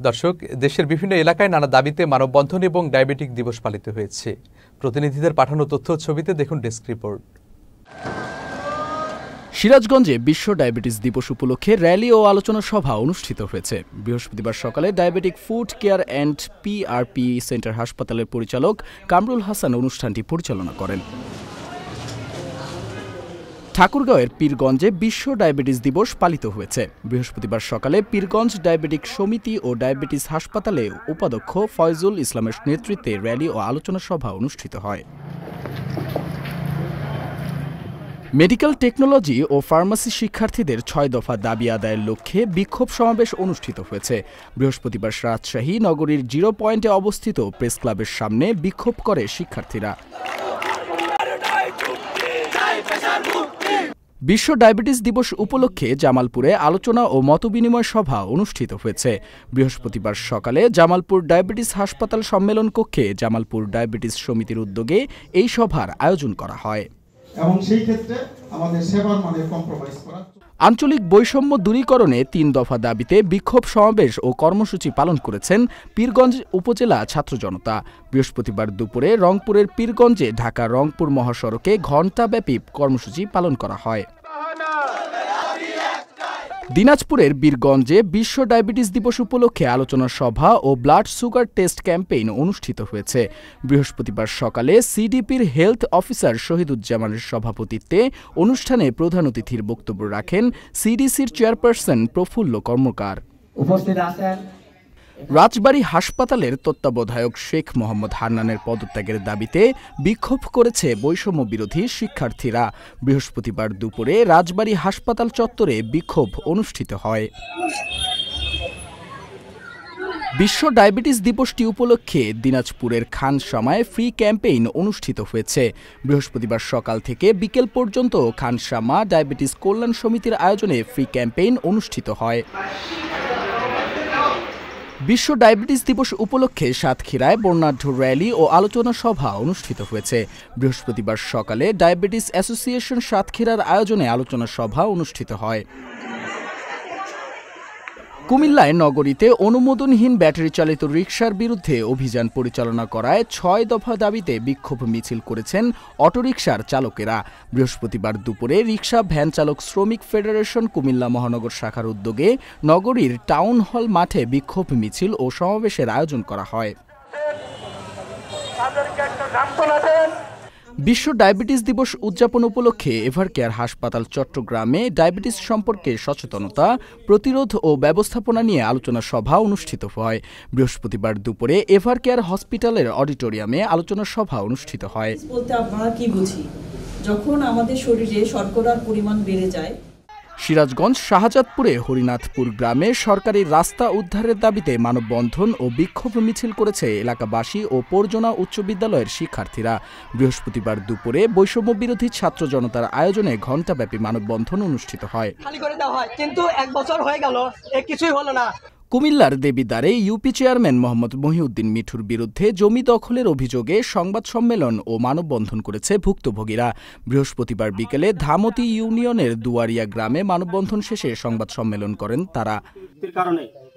দর্শক, দেশের বিভিন্ন এলাকায় নানা দাবিতে মানববন্ধন এবং ডায়াবেটিক দিবস পালিত হয়েছে। প্রতিনিধিদের পাঠানো তথ্য ছবিতে দেখুন ডেস্ক রিপোর্ট। সিরাজগঞ্জে বিশ্ব ডায়াবেটিস দিবস উপলক্ষে র্যালি ও আলোচনা সভা অনুষ্ঠিত হয়েছে। বৃহস্পতিবার সকালে diabetic food care and PRP centre হাসপাতালের পরিচালক কামরুল হাসান অনুষ্ঠানটি পরিচালনা করেন। ঠাকুরগাঁওয়ের পীরগঞ্জে বিশ্ব ডায়াবেটিস দিবস পালিত হয়েছে। বৃহস্পতিবার সকালে পীরগঞ্জ ডায়াবেটিক সমিতি ও ডায়াবেটিস হাসপাতালে উপাধ্যক্ষ ফয়জুল ইসলামের নেতৃত্বে র্যালি ও আলোচনা সভা অনুষ্ঠিত হয়। মেডিকেল টেকনোলজি ও ফার্মাসি শিক্ষার্থীদের ৬ দফা দাবি আদায়ের লক্ষ্যে বিক্ষোভ সমাবেশ অনুষ্ঠিত হয়েছে। বৃহস্পতিবার রাজশাহী নগরীর 0 পয়েন্টে অবস্থিত প্রেস ক্লাবের সামনে বিক্ষোভ করে শিক্ষার্থীরা। বিশ্ব ডায়াবেটিস দিবস উপলক্ষে জামালপুরে আলোচনা ও মতবিনিময় সভা অনুষ্ঠিত হয়েছে। বৃহস্পতিবার সকালে জামালপুর ডায়াবেটিস হাসপাতাল সম্মেলন কক্ষে জামালপুর ডায়াবেটিস সমিতির উদ্যোগে এই সভার আয়োজন করা হয়। এবং সেই ক্ষেত্রে আমাদের সেবার মানে কম্প্রোমাইজ করা। আঞ্চলিক বৈষম্য দূরীকরণে ৩ দফা দাবিতে বিক্ষোভ সমাবেশ ও কর্মসূচি পালন করেছেন পীরগঞ্জ উপজেলা ছাত্র জনতা। বৃহস্পতিবার দুপুরে রংপুরের পীরগঞ্জে ঢাকা রংপুর মহাসড়কে ঘণ্টাব্যাপী কর্মসূচি পালন করা হয়। দিনাজপুরের বীরগঞ্জে বিশ্ব ডায়াবেটিস দিবস উপলক্ষে আলোচনা সভা ও ব্লাড সুগার টেস্ট ক্যাম্পেইন অনুষ্ঠিত হয়েছে। বৃহস্পতিবার সকালে সিডিপির হেলথ অফিসার শহীদুজ্জামানের সভাপতিত্বে অনুষ্ঠানে প্রধান অতিথির বক্তব্য রাখেন সিডিসির চেয়ারপারসন প্রফুল্ল কর্মকার। উপস্থিত আছেন রাজবাড়ী হাসপাতালের তত্ত্বাবধায়ক শেখ মোহাম্মদ হান্নানের পদত্যাগের দাবিতে বিক্ষোভ করেছে বৈষম্য বিরোধী শিক্ষার্থীরা। বৃহস্পতিবার দুপুরে রাজবাড়ী হাসপাতাল চত্বরে বিক্ষোভ অনুষ্ঠিত হয়। বিশ্ব ডায়াবেটিস দিবসটি উপলক্ষে দিনাজপুরের খানসামায় ফ্রি ক্যাম্পেইন অনুষ্ঠিত হয়েছে। বৃহস্পতিবার সকাল থেকে বিকেল পর্যন্ত খানসামা ডায়াবেটিস কল্যাণ সমিতির আয়োজনে ফ্রি ক্যাম্পেইন অনুষ্ঠিত হয়। বিশ্ব ডায়াবেটিস দিবস উপলক্ষে সাতক্ষীরায় বর্ণাঢ্য র্যালি ও আলোচনা সভা অনুষ্ঠিত হয়েছে। বৃহস্পতিবার সকালে ডায়াবেটিস অ্যাসোসিয়েশন সাতক্ষীরার আয়োজনে আলোচনা সভা অনুষ্ঠিত হয়। কুমিল্লায় নগরীতে অনুমোদনহীন ব্যাটারি চালিত রিকশার বিরুদ্ধে অভিযান পরিচালনা করায় ৬ দফা দাবিতে বিক্ষোভ মিছিল করেছেন অটোরিকশার চালকেরা। বৃহস্পতিবার দুপুরে রিকশা ভ্যান চালক শ্রমিক ফেডারেশন কুমিল্লা মহানগর শাখার উদ্যোগে নগরীর টাউন হল মাঠে বিক্ষোভ মিছিল ও সমাবেশের আয়োজন করা হয়। বিশ্ব ডায়াবেটিস দিবস উদযাপন উপলক্ষে এভারকেয়ার হাসপাতাল চট্টগ্রামে ডায়াবেটিস সম্পর্কে সচেতনতা, প্রতিরোধ ও ব্যবস্থাপনা নিয়ে আলোচনা সভা অনুষ্ঠিত হয়। বৃহস্পতিবার দুপুরে এভারকেয়ার হসপিটালের অডিটোরিয়ামে আলোচনা সভা অনুষ্ঠিত হয়। বলতে আমরা কি বুঝি যখন আমাদের শরীরে শর্করার পরিমাণ বেড়ে যায়। সিরাজগঞ্জ শাহজাদপুরে হরিনাথপুর গ্রামে সরকারি রাস্তা উদ্ধারের দাবিতে মানববন্ধন ও বিক্ষোভ মিছিল করেছে এলাকাবাসী ও পরজনা উচ্চ বিদ্যালয়ের শিক্ষার্থীরা। বৃহস্পতিবার দুপুরে বৈষম্য বিরোধী ছাত্র জনতার আয়োজনে ঘণ্টাব্যাপী মানববন্ধন অনুষ্ঠিত হয়। কিন্তু 1 বছর হয়ে গেল, কিছুই হলো না। কুমিল্লার দেবিদ্বারে ইউপি চেয়ারম্যান মোহাম্মদ মহিউদ্দিন মিঠুর বিরুদ্ধে জমি দখলের অভিযোগে সংবাদ সম্মেলন ও মানববন্ধন করেছে ভুক্তভোগীরা। বৃহস্পতিবার বিকেলে ধামতি ইউনিয়নের দুয়ারিয়া গ্রামে মানববন্ধন শেষে সংবাদ সম্মেলন করেন তারা।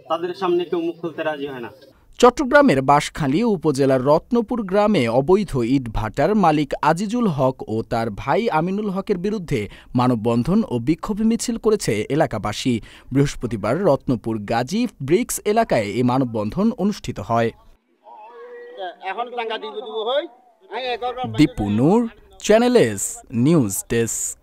তাদের সামনে কেউ মুখ খুলতে রাজি হয় না। চট্টগ্রামের বাঁশখালী উপজেলার রত্নপুর গ্রামে অবৈধ ইট ভাটার মালিক আজিজুল হক ও তার ভাই আমিনুল হকের বিরুদ্ধে মানববন্ধন ও বিক্ষোভ মিছিল করেছে এলাকাবাসী। বৃহস্পতিবার রত্নপুর গাজী ব্রিক্স এলাকায় এই মানববন্ধন অনুষ্ঠিত হয়। দীপু নূর, চ্যানেল এস নিউজ ডেস্ক।